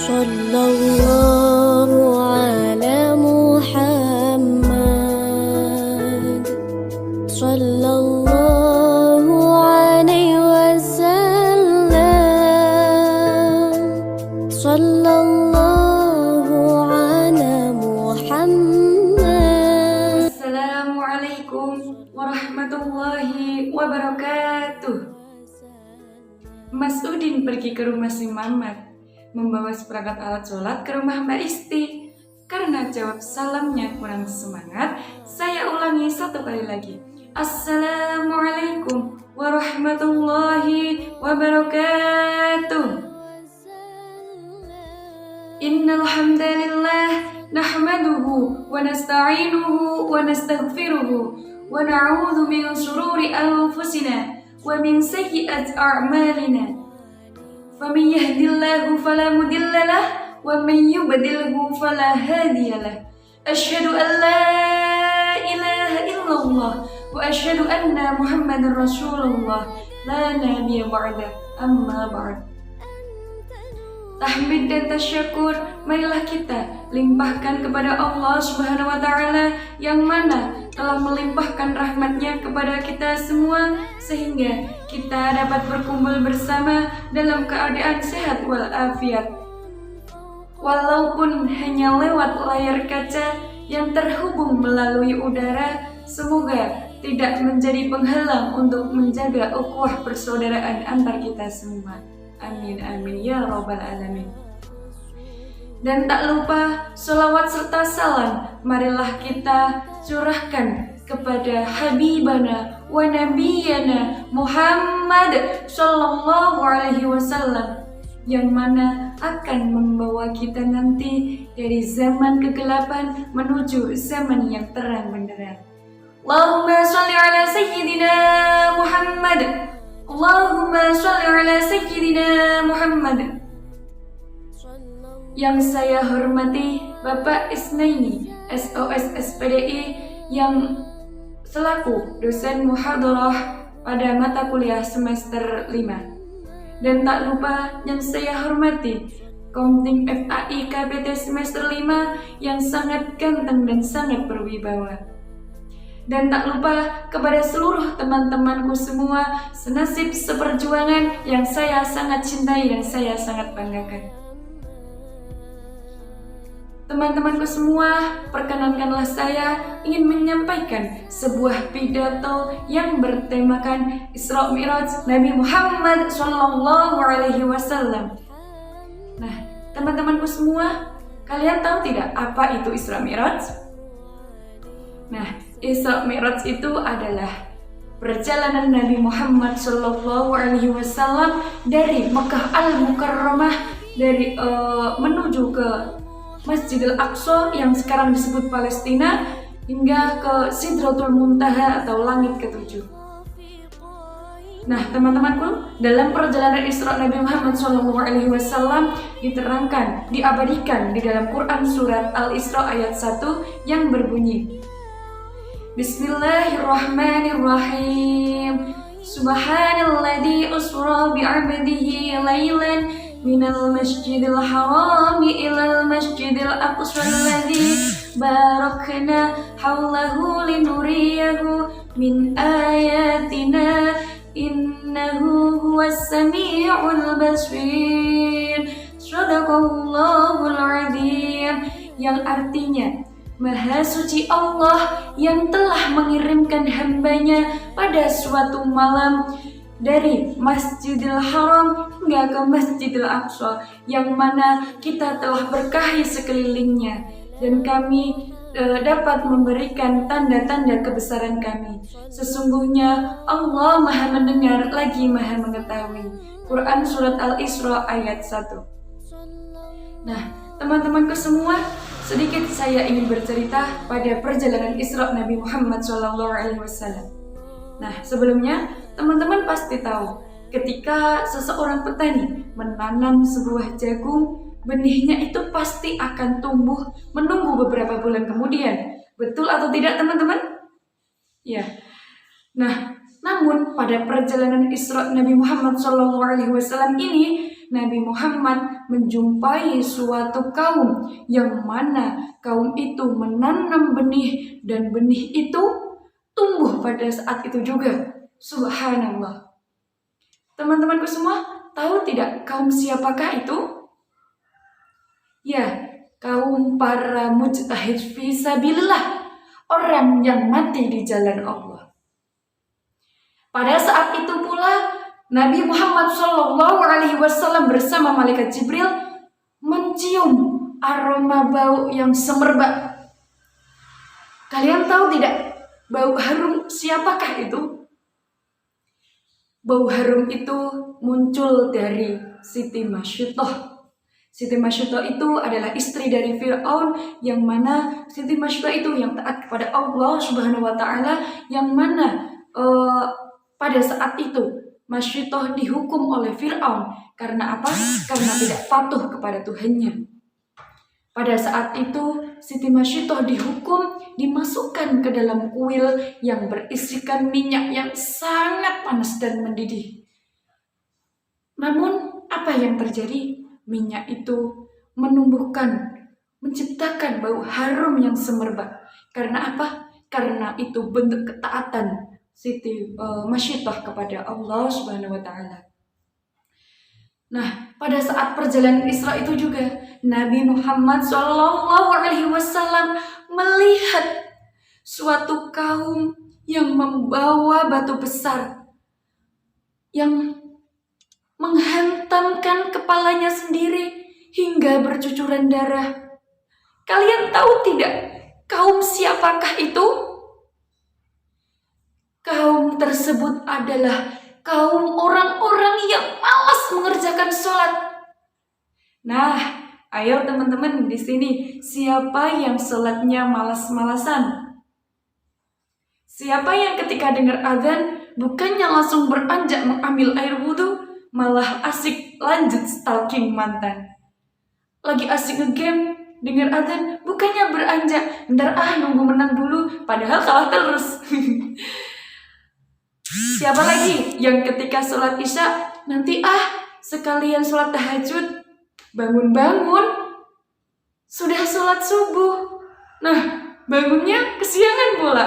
Sallallahu ala Muhammad Sallallahu alaihi wasallam Sallallahu ala Muhammad. Assalamualaikum warahmatullahi wabarakatuh. Mas Udin pergi ke rumah si Mamat, membawa seperangkat alat sholat ke rumah Mbak Isti. Karena jawab salamnya kurang semangat, saya ulangi satu kali lagi. Assalamualaikum warahmatullahi wabarakatuh. Innal hamdalillah nahmaduhu wa nasta'inuhu wa nastaghfiruhu wa na'udzu min shururi anfusina wa min sayyiati a'malina. فمن يهد الله فلا مضل له ومن يضلله فلا هادي له أشهد أن لا إله إلا الله وأشهد أن محمدا رسول الله لا نبي بعده أما بعد. Tahmid dan tasyakur marilah kita limpahkan kepada Allah Subhanahu wa Ta'ala yang mana telah melimpahkan rahmatnya kepada kita semua sehingga kita dapat berkumpul bersama dalam keadaan sehat walafiat. Walaupun hanya lewat layar kaca yang terhubung melalui udara, semoga tidak menjadi penghalang untuk menjaga ukhuwah persaudaraan antar kita semua. Amin amin ya robbal alamin. Dan tak lupa sholawat serta salam marilah kita curahkan kepada Habibana wa Nabiyana Muhammad Sallallahu Alaihi Wasallam yang mana akan membawa kita nanti dari zaman kegelapan menuju zaman yang terang benderang. Allahumma sholli ala Sayyidina Muhammad. Allahumma sholli ala Sayyidina Muhammad. Yang saya hormati Bapak Isnaini SOS SPDI yang selaku dosen muhadarah pada mata kuliah semester 5. Dan tak lupa yang saya hormati Komting FAI KPT semester 5 yang sangat ganteng dan sangat berwibawa. Dan tak lupa kepada seluruh teman-temanku semua senasib seperjuangan yang saya sangat cintai dan saya sangat banggakan. Teman-temanku semua, perkenankanlah saya ingin menyampaikan sebuah pidato yang bertemakan Isra Mi'raj Nabi Muhammad Sallallahu Alaihi Wasallam. Nah, teman-temanku semua, kalian tahu tidak apa itu Isra Mi'raj? Nah, Isra Mi'raj itu adalah perjalanan Nabi Muhammad Sallallahu Alaihi Wasallam dari Mekah Al-Mukarramah menuju ke Masjidil Aqsa yang sekarang disebut Palestina hingga ke Sidratul Muntaha atau langit ketujuh. Nah, teman-temanku, dalam perjalanan Isra Nabi Muhammad SAW diterangkan, diabadikan di dalam Quran surat Al-Isra ayat 1 yang berbunyi, Bismillahirrahmanirrahim. Subhanalladzi usra bi'abdihi lailan minal masjidil harami ilal masjidil aqsa alladzi barakna haulahu linuriyahu min ayatina innahu huwas sami'ul basir. Shadaqallahul adzim, yang artinya Maha suci Allah yang telah mengirimkan hambanya pada suatu malam dari Masjidil Haram hingga ke Masjidil Aqsa yang mana kita telah berkahi sekelilingnya dan kami dapat memberikan tanda-tanda kebesaran kami. Sesungguhnya Allah Maha mendengar lagi Maha mengetahui. Quran surat Al-Isra ayat 1. Nah, teman-temanku semua, sedikit saya ingin bercerita pada perjalanan Isra Nabi Muhammad SAW. Nah, sebelumnya teman-teman pasti tahu ketika seseorang petani menanam sebuah jagung, benihnya itu pasti akan tumbuh menunggu beberapa bulan kemudian. Betul atau tidak, teman-teman? Ya. Nah, namun pada perjalanan Isra Nabi Muhammad SAW ini, Nabi Muhammad menjumpai suatu kaum yang mana kaum itu menanam benih dan benih itu tumbuh pada saat itu juga. Subhanallah. Teman-temanku semua, tahu tidak kaum siapakah itu? Ya, kaum para mujtahid fisabilillah, orang yang mati di jalan Allah. Pada saat itu pula Nabi Muhammad SAW bersama malaikat Jibril mencium aroma bau yang semerbak. Kalian tahu tidak bau harum siapakah itu? Bau harum itu muncul dari Siti Mashyutoh. Siti Mashyutoh itu adalah istri dari Fir'aun, yang mana Siti Mashyutoh itu yang taat kepada Allah Subhanahu wa Ta'ala, yang mana pada saat itu Mashyutoh dihukum oleh Fir'aun. Karena apa? Karena tidak patuh kepada Tuhannya. Pada saat itu Siti Mashyutoh dihukum, dimasukkan ke dalam kuil yang berisikan minyak yang sangat panas dan mendidih. Namun apa yang terjadi? Minyak itu menciptakan bau harum yang semerbak. Karena apa? Karena itu bentuk ketaatan Siti Mashyutoh kepada Allah Subhanahu wa Ta'ala. Nah, pada saat perjalanan Isra itu juga Nabi Muhammad SAW melihat suatu kaum yang membawa batu besar yang menghantamkan kepalanya sendiri hingga bercucuran darah. Kalian tahu tidak kaum siapakah itu? Kaum tersebut adalah kaum orang-orang yang malas mengerjakan sholat. Nah, ayo teman-teman di sini, siapa yang sholatnya malas-malasan? Siapa yang ketika dengar azan bukannya langsung beranjak mengambil air wudhu, malah asik lanjut stalking mantan? Lagi asik ngegame, dengar azan bukannya beranjak, ntar nunggu menang dulu, padahal kalah terus. Siapa lagi yang ketika sholat isya nanti sekalian sholat tahajud, bangun-bangun sudah sholat subuh, nah bangunnya kesiangan pula.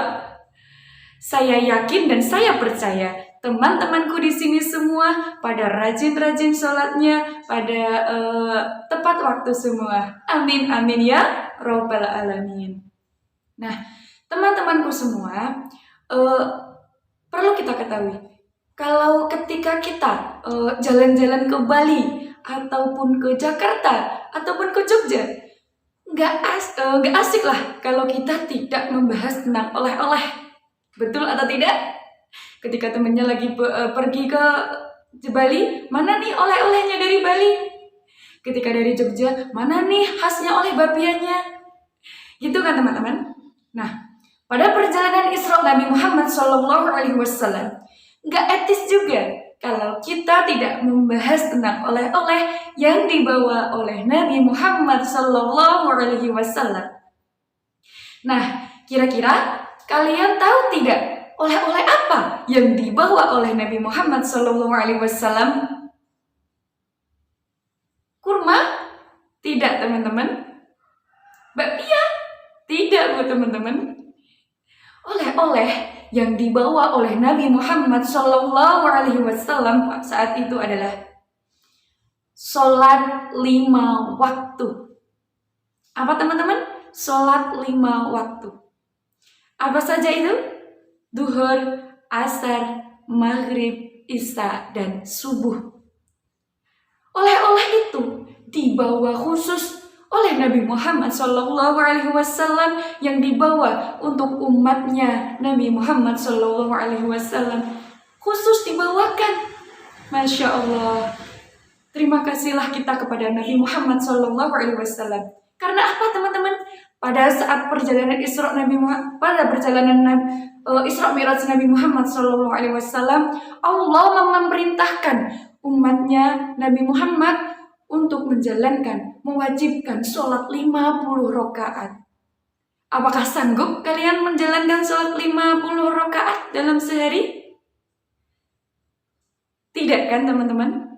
Saya yakin dan saya percaya teman-temanku di sini semua pada rajin-rajin sholatnya, pada tepat waktu semua. Amin amin ya robbal alamin. Nah, teman-temanku semua, perlu kita ketahui, kalau ketika kita jalan-jalan ke Bali ataupun ke Jakarta ataupun ke Jogja, nggak asik lah kalau kita tidak membahas tentang oleh-oleh. Betul atau tidak? Ketika temennya lagi pergi ke Bali, mana nih oleh-olehnya dari Bali? Ketika dari Jogja, mana nih khasnya oleh bapiannya? Gitu kan teman-teman? Nah, pada perjalanan Isra Nabi Muhammad SAW, nggak etis juga kalau kita tidak membahas tentang oleh-oleh yang dibawa oleh Nabi Muhammad SAW. Nah, kira-kira kalian tahu tidak oleh-oleh apa yang dibawa oleh Nabi Muhammad SAW? Kurma? Tidak, teman-teman. Bakpia? Tidak, bu teman-teman. Oleh-oleh yang dibawa oleh Nabi Muhammad SAW saat itu adalah sholat 5 waktu. Apa teman-teman? Sholat 5 waktu. Apa saja itu? Duhur, asar, maghrib, isya, dan subuh. Oleh-oleh itu dibawa khusus oleh Nabi Muhammad SAW, yang dibawa untuk umatnya Nabi Muhammad SAW, khusus dibawakan. Masya Allah. Terima kasihlah kita kepada Nabi Muhammad SAW. Karena apa teman-teman? Pada saat perjalanan Isra Mi'raj Nabi Muhammad SAW, Allah memerintahkan umatnya Nabi Muhammad untuk mewajibkan sholat 50 rakaat. Apakah sanggup kalian menjalankan sholat 50 rakaat dalam sehari? Tidak kan teman-teman?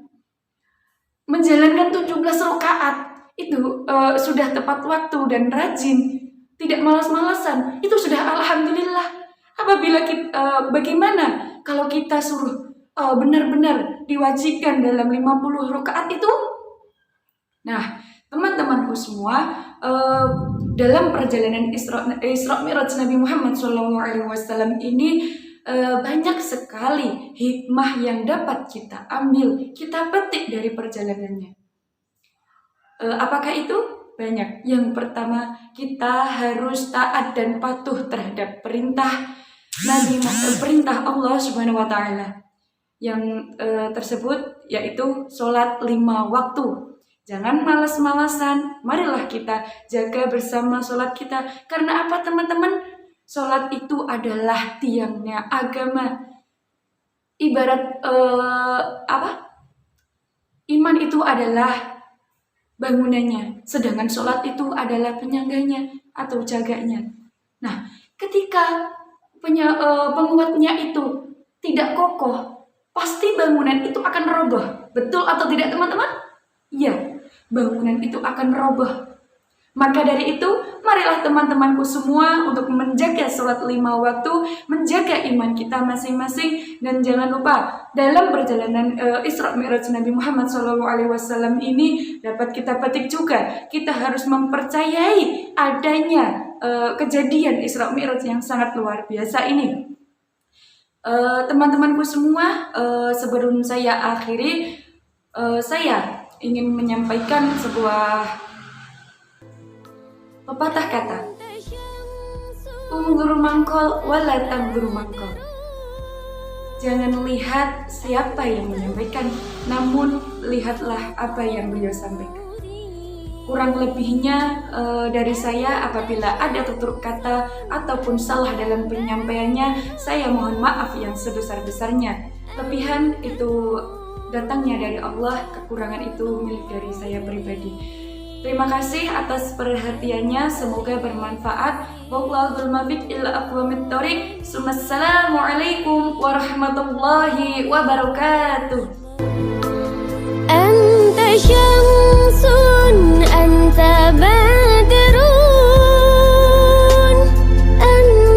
menjalankan 17 rakaat itu sudah tepat waktu dan rajin, tidak malas-malasan, itu sudah alhamdulillah. Apabila kita, bagaimana kalau kita suruh benar-benar diwajibkan dalam 50 rakaat itu? Nah, teman-temanku semua, dalam perjalanan Isra Mi'raj Nabi Muhammad SAW ini banyak sekali hikmah yang dapat kita ambil, kita petik dari perjalanannya. Apakah itu? Banyak. Yang pertama, kita harus taat dan patuh terhadap perintah perintah Allah Subhanahu wa Ta'ala. Yang tersebut yaitu sholat 5 waktu. Jangan malas-malasan. Marilah kita jaga bersama sholat kita. Karena apa, teman-teman? Sholat itu adalah tiangnya agama. Ibarat iman itu adalah bangunannya, sedangkan sholat itu adalah penyangganya atau jaganya. Nah, ketika penguatnya itu tidak kokoh, pasti bangunan itu akan roboh. Betul atau tidak, teman-teman? Iya, bangunan itu akan roboh. Maka dari itu, marilah teman-temanku semua untuk menjaga sholat 5 waktu, menjaga iman kita masing-masing, dan jangan lupa dalam perjalanan Isra Mi'raj Nabi Muhammad SAW ini dapat kita petik juga, kita harus mempercayai adanya kejadian Isra Mi'raj yang sangat luar biasa ini. Teman-temanku semua, sebelum saya akhiri, saya ingin menyampaikan sebuah pepatah kata, ungguru mangkol wala tangguru mangkol. Jangan lihat siapa yang menyampaikan, namun lihatlah apa yang beliau sampaikan. Kurang lebihnya dari saya, apabila ada tutur kata ataupun salah dalam penyampaiannya, saya mohon maaf yang sebesar-besarnya. Kelebihan itu datangnya dari Allah, kekurangan itu milik dari saya pribadi. Terima kasih atas perhatiannya, semoga bermanfaat. Wallahul muwaffiq ila aqwamit thoriq. Assalamualaikum warahmatullahi wabarakatuh.